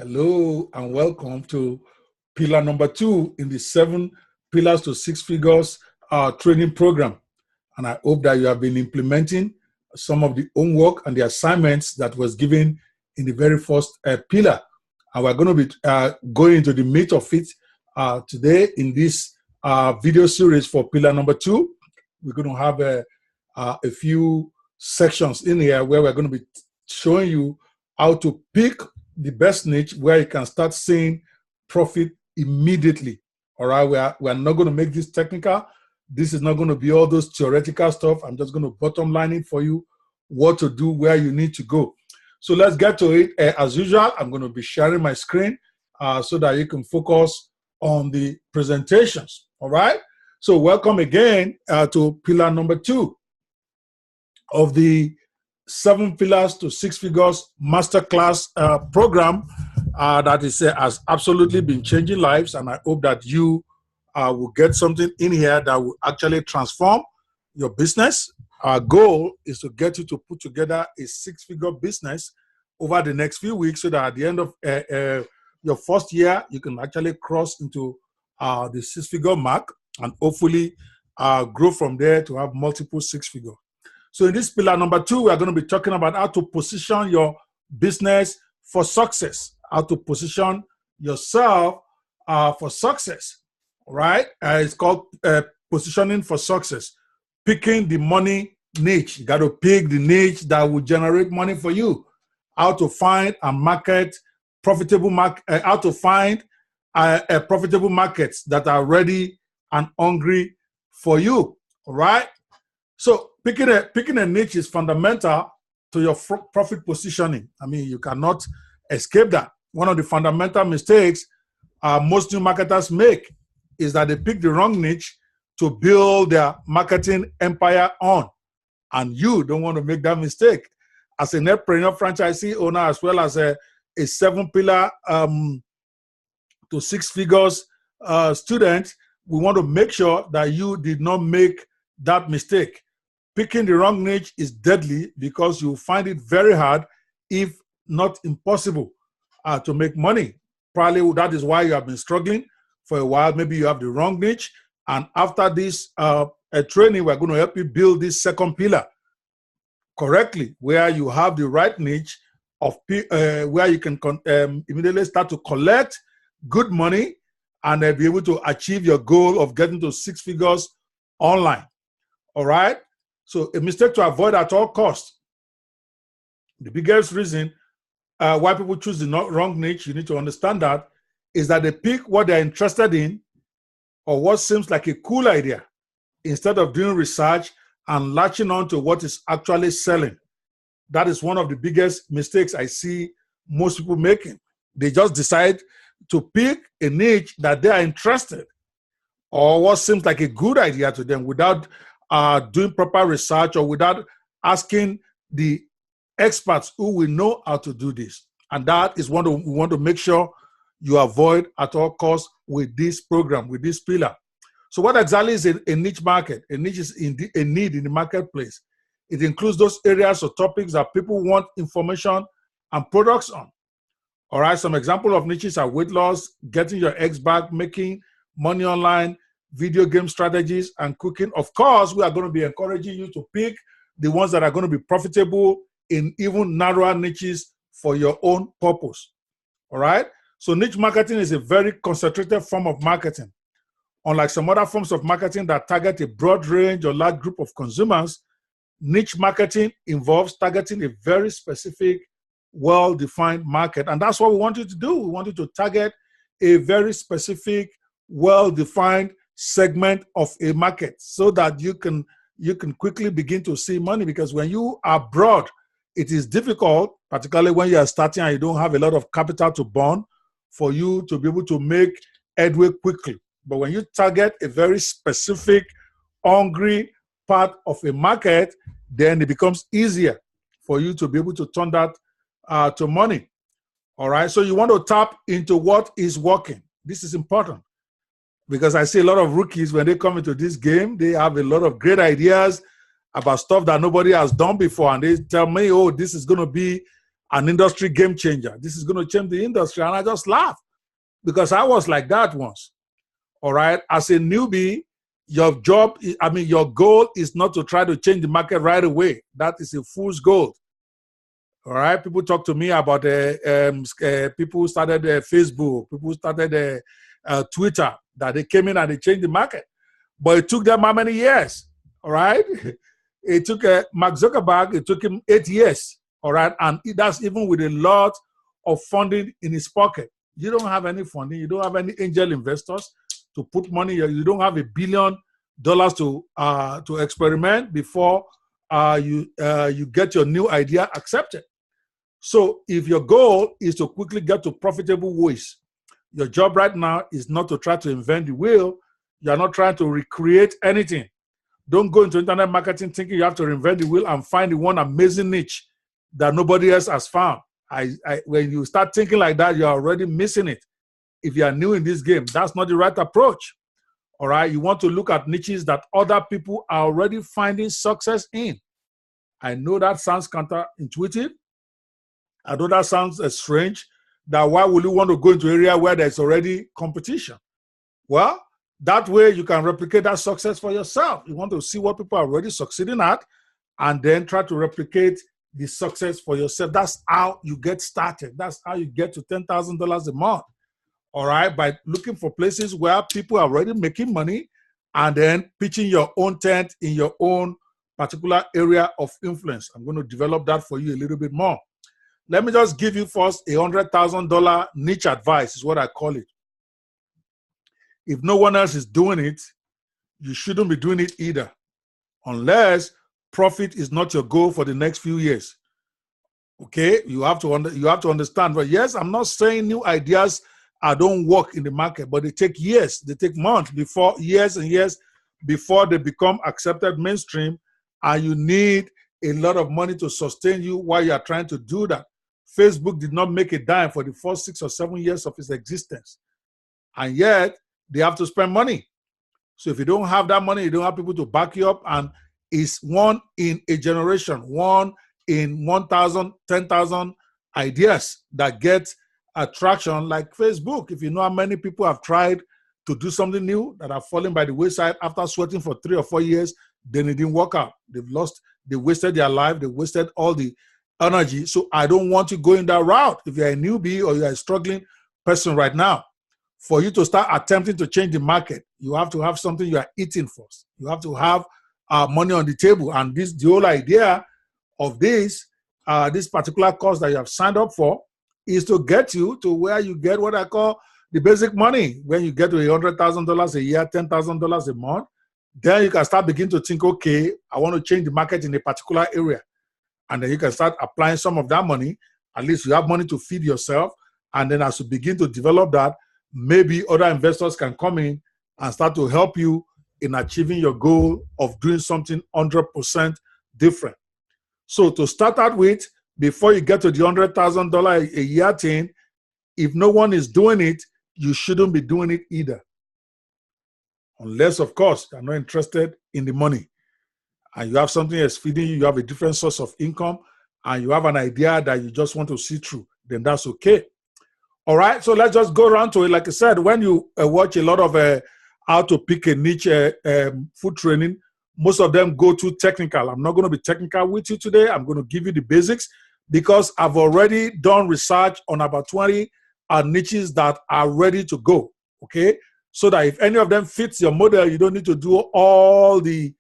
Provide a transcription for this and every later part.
Hello and welcome to pillar number 2 in the 7 pillars to 6 figures training program. And I hope that you have been implementing some of the homework and the assignments that was given in the very first pillar. And we're going to be going into the meat of it today in this video series for pillar number 2. We're going to have a few sections in here where we're going to be showing you how to pick the best niche where you can start seeing profit immediately. All right, we're not going to make this technical. This is not going to be all those theoretical stuff. I'm just going to bottom line it for you, what to do, where you need to go. So let's get to it. As usual, I'm going to be sharing my screen so that you can focus on the presentations. All right. So welcome again to pillar number 2 of the 7 pillars to 6 figures masterclass program that has absolutely been changing lives, and I hope that you will get something in here that will actually transform your business. Our goal is to get you to put together a 6-figure business over the next few weeks, so that at the end of your first year, you can actually cross into the 6-figure mark and hopefully grow from there to have multiple 6-figure. So in this pillar number 2, we are going to be talking about how to position your business for success, how to position yourself for success, right? It's called positioning for success, picking the money niche. You got to pick the niche that will generate money for you, how to find and market profitable how to find profitable markets that are ready and hungry for you, all right? So picking a niche is fundamental to your profit positioning. I mean, you cannot escape that. One of the fundamental mistakes most new marketers make is that they pick the wrong niche to build their marketing empire on. And you don't want to make that mistake. As a netpreneur franchisee owner, as well as a 7-pillar to 6 figures student, we want to make sure that you did not make that mistake. Picking the wrong niche is deadly because you find it very hard, if not impossible, to make money. Probably that is why you have been struggling for a while. Maybe you have the wrong niche. And after this training, we're going to help you build this 2nd pillar correctly, where you have the right niche of where you can immediately start to collect good money and be able to achieve your goal of getting to 6 figures online. All right. So a mistake to avoid at all costs. The biggest reason why people choose the wrong niche, you need to understand that, is that they pick what they're interested in or what seems like a cool idea instead of doing research and latching on to what is actually selling. That is one of the biggest mistakes I see most people making. They just decide to pick a niche that they are interested or what seems like a good idea to them without doing proper research or without asking the experts who will know how to do this. And that is what we want to make sure you avoid at all costs with this program, with this pillar. So what exactly is a niche market? A niche is a need in the marketplace. It includes those areas or topics that people want information and products on. All right, some examples of niches are weight loss, getting your ex back, making money online, video game strategies, and cooking. Of course, we are going to be encouraging you to pick the ones that are going to be profitable in even narrower niches for your own purpose. All right. So niche marketing is a very concentrated form of marketing. Unlike some other forms of marketing that target a broad range or large group of consumers, niche marketing involves targeting a very specific, well-defined market. And that's what we want you to do. We want you to target a very specific, well-defined segment of a market so that you can quickly begin to see money. Because when you are broad, it is difficult, particularly when you are starting and you don't have a lot of capital to burn, for you to be able to make headway quickly. But when you target a very specific, hungry part of a market, then it becomes easier for you to be able to turn that to money. All right. So you want to tap into what is working. This is important because I see a lot of rookies, when they come into this game, they have a lot of great ideas about stuff that nobody has done before. And they tell me, oh, this is going to be an industry game changer. This is going to change the industry. And I just laughed because I was like that once. All right. As a newbie, your goal is not to try to change the market right away. That is a fool's goal. All right. People talk to me about people who started Facebook, people who started Twitter, that they came in and they changed the market. But it took them how many years? All right. It took Mark Zuckerberg, it took him 8 years. All right. And that's even with a lot of funding in his pocket. You don't have any funding. You don't have any angel investors to put money. You don't have $1 billion to experiment before you get your new idea accepted. So if your goal is to quickly get to profitable ways, your job right now is not to try to invent the wheel. You're not trying to recreate anything. Don't go into internet marketing thinking you have to reinvent the wheel and find the one amazing niche that nobody else has found. When you start thinking like that, you're already missing it. If you are new in this game, that's not the right approach. All right. You want to look at niches that other people are already finding success in. I know that sounds counterintuitive. I know that sounds strange. That why would you want to go into an area where there's already competition? Well, that way you can replicate that success for yourself. You want to see what people are already succeeding at and then try to replicate the success for yourself. That's how you get started. That's how you get to $10,000 a month. All right, by looking for places where people are already making money and then pitching your own tent in your own particular area of influence. I'm going to develop that for you a little bit more. Let me just give you first $100,000 niche advice is what I call it. If no one else is doing it, you shouldn't be doing it either, unless profit is not your goal for the next few years. Okay, you have to understand. But yes, I'm not saying new ideas don't work in the market, but they take years, they take months years and years before they become accepted mainstream, and you need a lot of money to sustain you while you are trying to do that. Facebook did not make a dime for the first 6 or 7 years of its existence, and yet they have to spend money. So if you don't have that money, you don't have people to back you up, and it's one in a generation, one in 1,000, 10,000 ideas that get attraction like Facebook. If you know how many people have tried to do something new that have fallen by the wayside after sweating for 3 or 4 years, then it didn't work out. They wasted their life, they wasted all the energy. So I don't want you going that route. If you're a newbie or you're a struggling person right now, for you to start attempting to change the market, you have to have something you are eating first. You have to have money on the table. And the whole idea of this particular course that you have signed up for is to get you to where you get what I call the basic money. When you get to $100,000 a year, $10,000 a month, then you can start beginning to think, okay, I want to change the market in a particular area. And then you can start applying some of that money. At least you have money to feed yourself. And then as you begin to develop that, maybe other investors can come in and start to help you in achieving your goal of doing something 100% different. So to start out with, before you get to the $100,000 a year thing, if no one is doing it, you shouldn't be doing it either. Unless, of course, you're not interested in the money and you have something that's feeding you, you have a different source of income, and you have an idea that you just want to see through, then that's okay. All right, so let's just go around to it. Like I said, when you watch a lot of how to pick a niche food training, most of them go too technical. I'm not going to be technical with you today. I'm going to give you the basics because I've already done research on about 20 niches that are ready to go, okay? So that if any of them fits your model, you don't need to do all the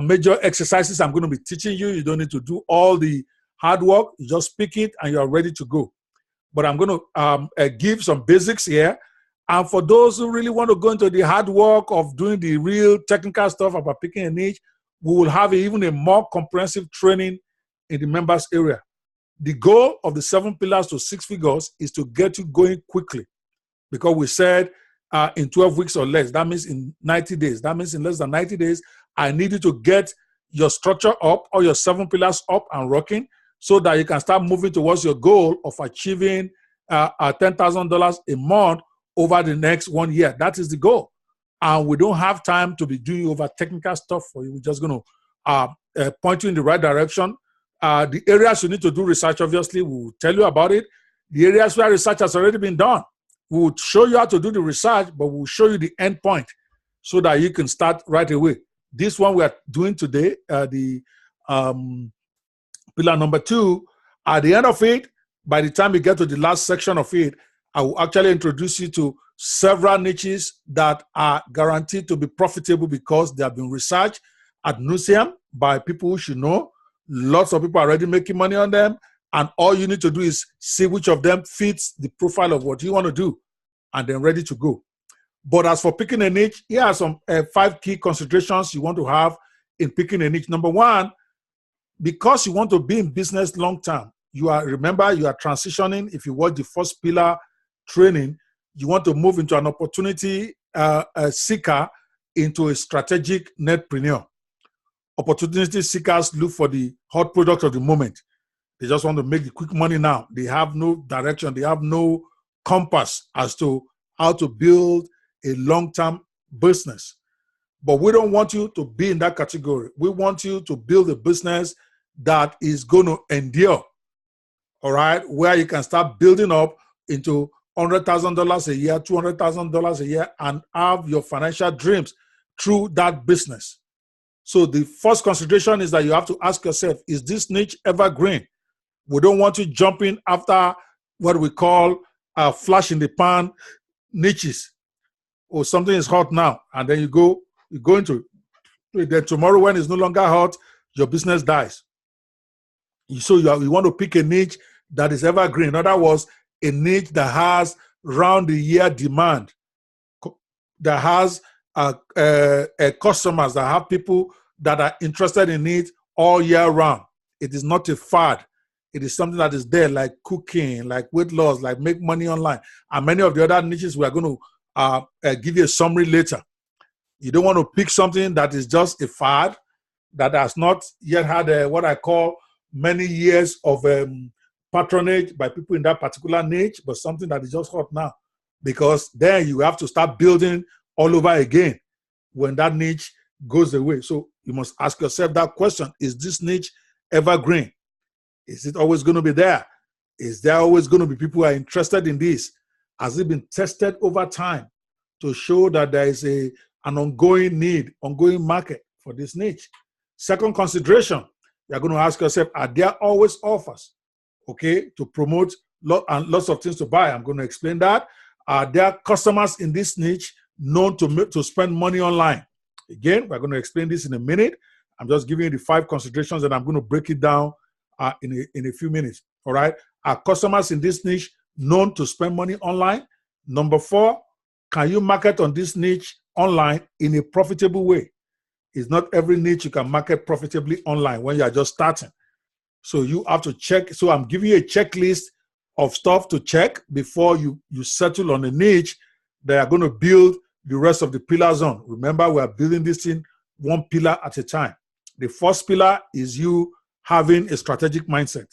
major exercises I'm going to be teaching you. You don't need to do all the hard work. You just pick it and you're ready to go. But I'm going to give some basics here. And for those who really want to go into the hard work of doing the real technical stuff about picking a niche, we will have even a more comprehensive training in the members area. The goal of the 7 pillars to 6 figures is to get you going quickly, because we said in 12 weeks or less. That means in 90 days. That means in less than 90 days, I need you to get your structure up or your 7 pillars up and rocking so that you can start moving towards your goal of achieving $10,000 a month over the next 1 year. That is the goal. And we don't have time to be doing over technical stuff for you. We're just going to point you in the right direction The areas you need to do research, obviously, we'll tell you about it. The areas where research has already been done, we will show you how to do the research, but we'll show you the end point so that you can start right away. This one we are doing today, the pillar number 2, at the end of it, by the time you get to the last section of it, I will actually introduce you to several niches that are guaranteed to be profitable because they have been researched ad nauseam by people who should know. Lots of people are already making money on them, and all you need to do is see which of them fits the profile of what you want to do, and then ready to go. But as for picking a niche, here are some 5 key considerations you want to have in picking a niche. Number 1, because you want to be in business long term, remember you are transitioning. If you watch the first pillar training, you want to move into an opportunity seeker into a strategic netpreneur. Opportunity seekers look for the hot product of the moment. They just want to make the quick money now. They have no direction. They have no compass as to how to build a long-term business. But we don't want you to be in that category. We want you to build a business that is going to endure, all right, where you can start building up into $100,000 a year, $200,000 a year, and have your financial dreams through that business. So the first consideration is that you have to ask yourself, is this niche evergreen? We don't want you jumping after what we call flash in the pan niches. Or something is hot now, and then you go into it. Then tomorrow when it's no longer hot, your business dies. So you want to pick a niche that is evergreen. In other words, a niche that has round-the-year demand, that has customers, that have people that are interested in it all year round. It is not a fad. It is something that is there, like cooking, like weight loss, like make money online. And many of the other niches we are going to give you a summary later. You don't want to pick something that is just a fad, that has not yet had what I call many years of patronage by people in that particular niche, but something that is just hot now. Because then you have to start building all over again when that niche goes away. So you must ask yourself that question: is this niche evergreen? Is it always going to be there? Is there always going to be people who are interested in this? Has it been tested over time to show that there is an ongoing need, ongoing market for this niche? Second consideration, you're going to ask yourself, are there always offers, okay, to promote and lots of things to buy? I'm going to explain that. Are there customers in this niche known to spend money online? Again, we're going to explain this in a minute. I'm just giving you the 5 considerations, and I'm going to break it down in a few minutes. All right. Are customers in this niche known to spend money online? Number 4, can you market on this niche online in a profitable way? It's not every niche you can market profitably online when you are just starting. So you have to check. So I'm giving you a checklist of stuff to check before you settle on a niche that are going to build the rest of the pillars on. Remember, we are building this in one pillar at a time. The first pillar is you having a strategic mindset.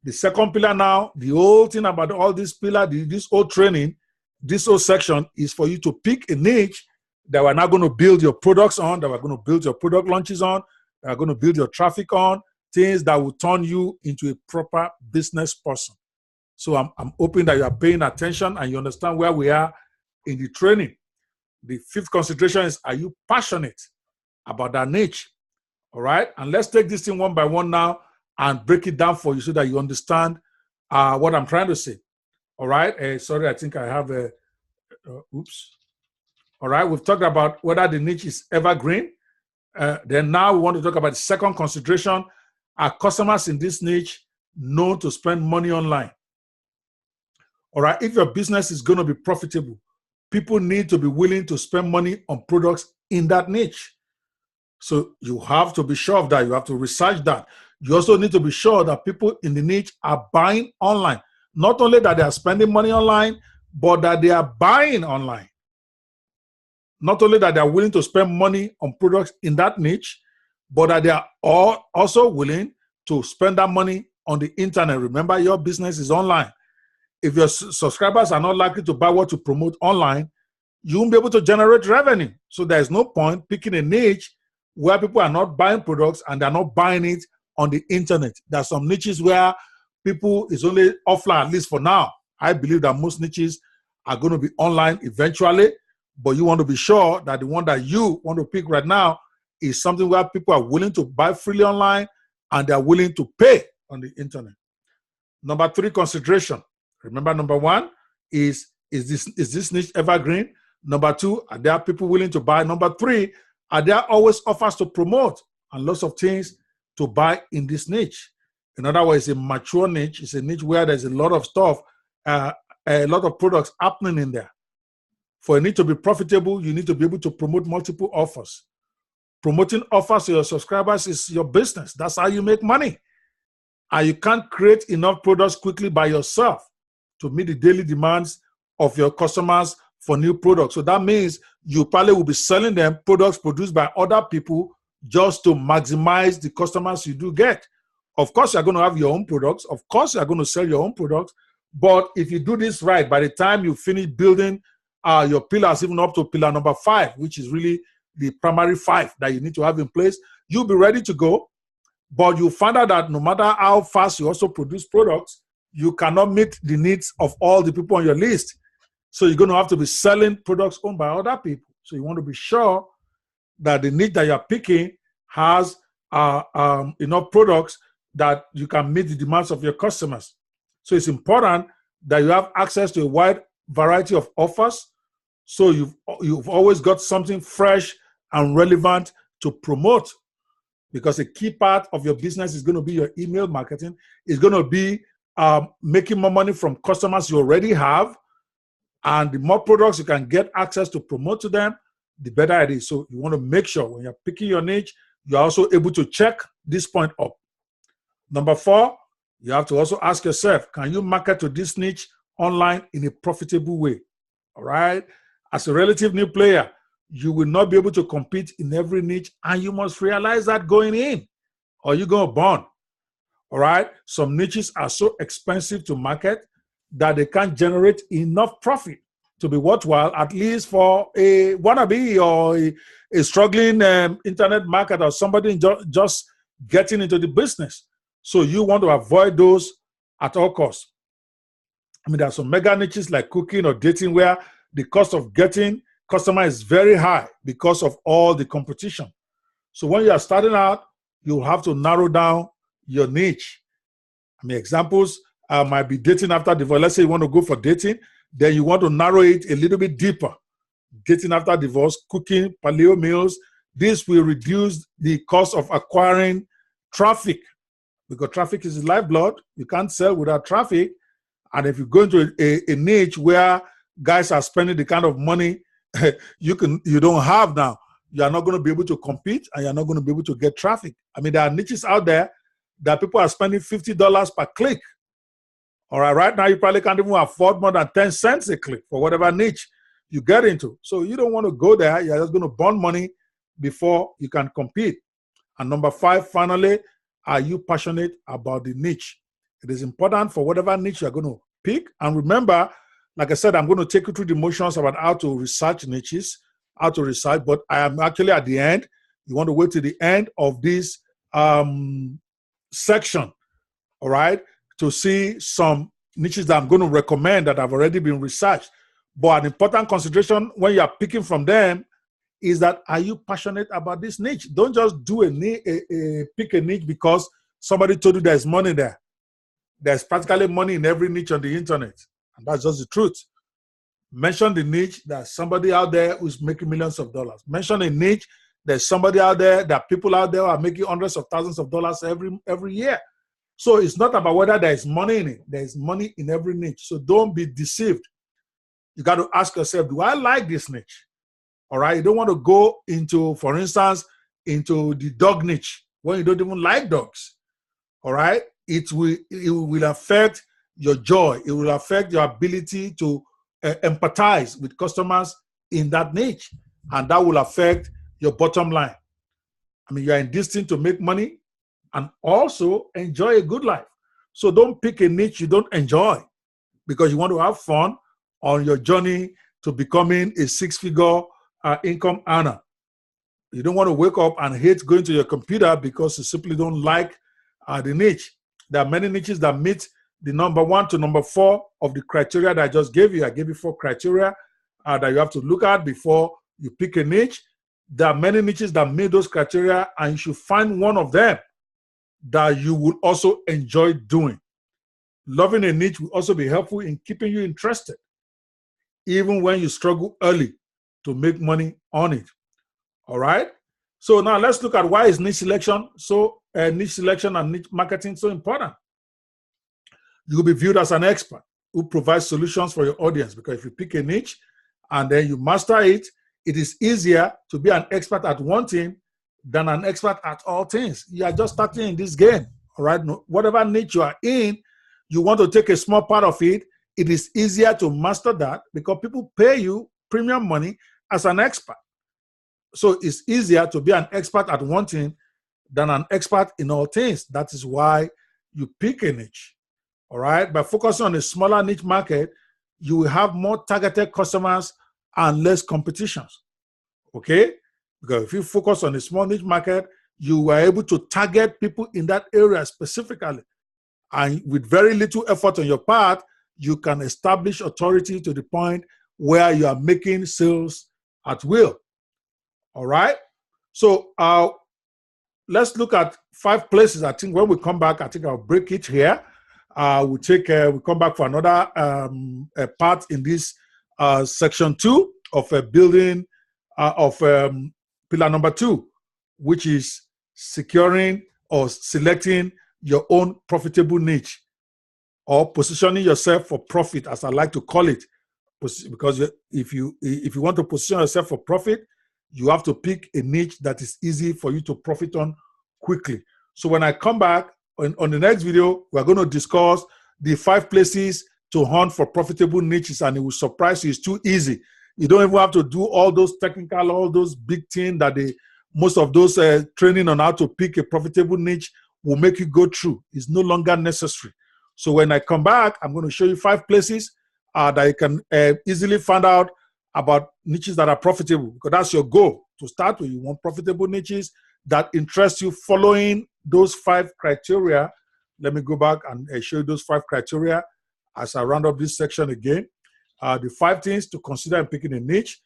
The second pillar now, the whole thing about all this pillar, this whole training, this whole section is for you to pick a niche that we're not going to build your products on, that we're going to build your product launches on, that are going to build your traffic on, things that will turn you into a proper business person. So I'm hoping that you are paying attention and you understand where we are in the training. The 5th consideration is, are you passionate about that niche? All right. And let's take this thing one by one now and break it down for you so that you understand what I'm trying to say. All right. Sorry, I think I have a, oops. All right. We've talked about whether the niche is evergreen. Then now we want to talk about the second consideration. Are customers in this niche known to spend money online? All right. If your business is going to be profitable, people need to be willing to spend money on products in that niche. So you have to be sure of that. You have to research that. You also need to be sure that people in the niche are buying online. Not only that they are spending money online, but that they are buying online. Not only that they are willing to spend money on products in that niche, but that they are also willing to spend that money on the internet. Remember, your business is online. If your subscribers are not likely to buy what you promote online, you won't be able to generate revenue. So there is no point picking a niche where people are not buying products and they're not buying it on the internet. There are some niches where people is only offline, at least for now. I believe that most niches are going to be online eventually, but you want to be sure that the one that you want to pick right now is something where people are willing to buy freely online and they're willing to pay on the internet. Number 3 consideration. Remember, number 1 is this niche evergreen? Number 2, are there people willing to buy? Number 3, are there always offers to promote and lots of things to buy in this niche? In other words, a mature niche is a niche where there's a lot of stuff, a lot of products happening in there. For a niche to be profitable, you need to be able to promote multiple offers. Promoting offers to your subscribers is your business. That's how you make money. And you can't create enough products quickly by yourself to meet the daily demands of your customers for new products. So that means you probably will be selling them products produced by other people just to maximize the customers you do get. Of course, you're going to have your own products. Of course, you're going to sell your own products. But if you do this right, by the time you finish building your pillars, even up to pillar number 5, which is really the primary 5 that you need to have in place, you'll be ready to go. But you find out that no matter how fast you also produce products, you cannot meet the needs of all the people on your list. So you're going to have to be selling products owned by other people. So you want to be sure that the niche that you're picking has enough products that you can meet the demands of your customers. So it's important that you have access to a wide variety of offers. So you've always got something fresh and relevant to promote, because a key part of your business is going to be your email marketing. It's going to be making more money from customers you already have. And the more products you can get access to promote to them, the better it is. So you want to make sure when you're picking your niche, you're also able to check this point up. Number 4, you have to also ask yourself, can you market to this niche online in a profitable way? All right. As a relative new player, you will not be able to compete in every niche, and you must realize that going in, or you're going to burn. All right. Some niches are so expensive to market that they can't generate enough profit to be worthwhile, at least for a wannabe or a struggling internet marketer or somebody just getting into the business. So you want to avoid those at all costs. I mean, there are some mega niches like cooking or dating where the cost of getting customer is very high because of all the competition. So when you are starting out, you have to narrow down your niche. I mean, examples might be dating after divorce. Let's say you want to go for dating, then you want to narrow it a little bit deeper. Dating after divorce, cooking, paleo meals. This will reduce the cost of acquiring traffic, because traffic is the lifeblood. You can't sell without traffic. And if you go into a niche where guys are spending the kind of money you don't have now, you are not going to be able to compete, and you're not going to be able to get traffic. I mean, there are niches out there that people are spending $50 per click. All right, right now you probably can't even afford more than 10 cents a click for whatever niche you get into. So you don't want to go there. You're just going to burn money before you can compete. And number 5, finally, are you passionate about the niche? It is important for whatever niche you're going to pick. And remember, like I said, I'm going to take you through the motions about how to research niches, how to research, but I am actually at the end. You want to wait to the end of this section, all right, to see some niches that I'm going to recommend that have already been researched. But an important consideration when you're picking from them is that, are you passionate about this niche? Don't just do pick a niche because somebody told you there's money there. There's practically money in every niche on the internet. And that's just the truth. Mention the niche, there's somebody out there who's making millions of dollars. Mention a niche, there's somebody out there, there are people out there who are making hundreds of thousands of dollars every year. So it's not about whether there is money in it. There is money in every niche. So don't be deceived. You got to ask yourself, do I like this niche? All right. You don't want to go into, for instance, into the dog niche when you don't even like dogs. All right. It will affect your joy. It will affect your ability to empathize with customers in that niche. And that will affect your bottom line. I mean, you're in this thing to make money and also enjoy a good life. So don't pick a niche you don't enjoy because you want to have fun on your journey to becoming a 6-figure income earner. You don't want to wake up and hate going to your computer because you simply don't like the niche. There are many niches that meet the number 1 to number 4 of the criteria that I just gave you. I gave you 4 criteria that you have to look at before you pick a niche. There are many niches that meet those criteria, and you should find one of them that you will also enjoy doing. Loving a niche will also be helpful in keeping you interested, even when you struggle early to make money on it. All right? So now let's look at why is niche selection and niche marketing so important. You will be viewed as an expert who provides solutions for your audience, because if you pick a niche and then you master it, it is easier to be an expert at one thing than an expert at all things. You are just starting in this game, all right? Whatever niche you are in, you want to take a small part of it, it is easier to master that because people pay you premium money as an expert. So it's easier to be an expert at one thing than an expert in all things. That is why you pick a niche, all right? By focusing on a smaller niche market, you will have more targeted customers and less competitions, okay? Because if you focus on a small niche market, you are able to target people in that area specifically. And with very little effort on your part, you can establish authority to the point where you are making sales at will, all right? So let's look at 5 places. I think when we come back, I think I'll break it here. We'll come back for another part in this section 2 of building pillar number 2, which is securing or selecting your own profitable niche, or positioning yourself for profit, as I like to call it. Because if you want to position yourself for profit, you have to pick a niche that is easy for you to profit on quickly. So when I come back on the next video, we're going to discuss the 5 places to hunt for profitable niches, and it will surprise you. It's too easy. You don't even have to do all those technical, all those big things that most of those training on how to pick a profitable niche will make you go through. It's no longer necessary. So when I come back, I'm going to show you 5 places that you can easily find out about niches that are profitable, because that's your goal to start with. You want profitable niches that interest you, following those 5 criteria. Let me go back and show you those 5 criteria as I round up this section again. The 5 things to consider in picking a niche.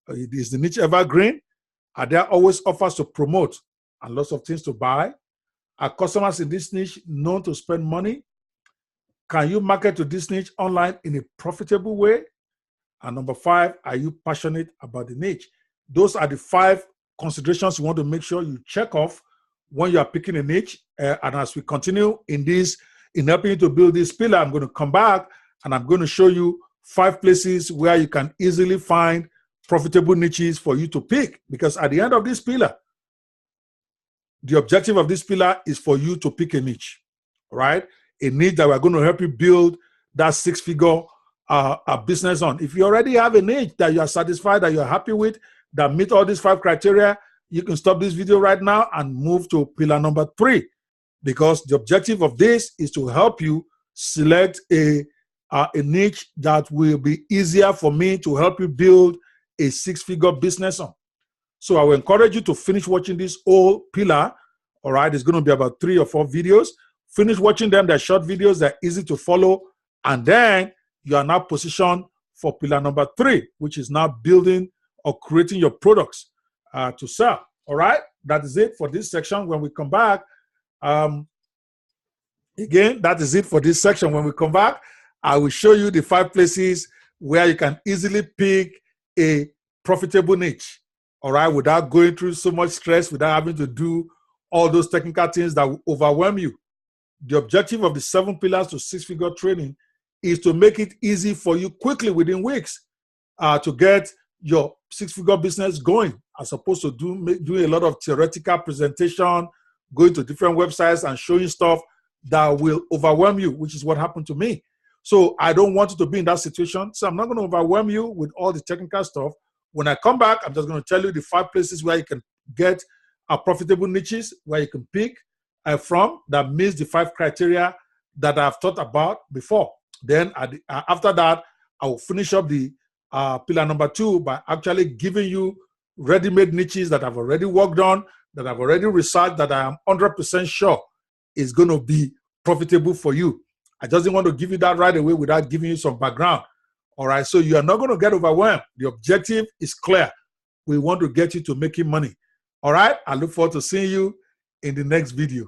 Is the niche evergreen? Are there always offers to promote and lots of things to buy? Are customers in this niche known to spend money? Can you market to this niche online in a profitable way? And number 5, are you passionate about the niche? Those are the 5 considerations you want to make sure you check off when you are picking a niche. And as we continue in helping you to build this pillar, I'm going to come back and I'm going to show you 5 places where you can easily find profitable niches for you to pick. Because at the end of this pillar, the objective of this pillar is for you to pick a niche, right? A niche that we're going to help you build that 6-figure business on. If you already have a niche that you are satisfied, that you're happy with, that meet all these 5 criteria, you can stop this video right now and move to pillar number 3, because the objective of this is to help you select a niche that will be easier for me to help you build a 6-figure business on. So I will encourage you to finish watching this whole pillar. All right, it's going to be about 3 or 4 videos. Finish watching them. They're short videos. They're easy to follow. And then you are now positioned for pillar number 3, which is now building or creating your products to sell. All right, that is it for this section. When we come back, again, that is it for this section. When we come back, I will show you the 5 places where you can easily pick a profitable niche, all right, without going through so much stress, without having to do all those technical things that will overwhelm you. The objective of the 7 pillars to 6-figure training is to make it easy for you quickly within weeks to get your 6-figure business going, as opposed to doing a lot of theoretical presentation, going to different websites and showing stuff that will overwhelm you, which is what happened to me. So I don't want you to be in that situation. So I'm not going to overwhelm you with all the technical stuff. When I come back, I'm just going to tell you the 5 places where you can get profitable niches, where you can pick from that meets the 5 criteria that I've talked about before. Then after that, I will finish up the pillar number 2 by actually giving you ready-made niches that I've already worked on, that I've already researched, that I am 100% sure is going to be profitable for you. I just didn't want to give you that right away without giving you some background. All right, so you are not going to get overwhelmed. The objective is clear. We want to get you to making money. All right, I look forward to seeing you in the next video.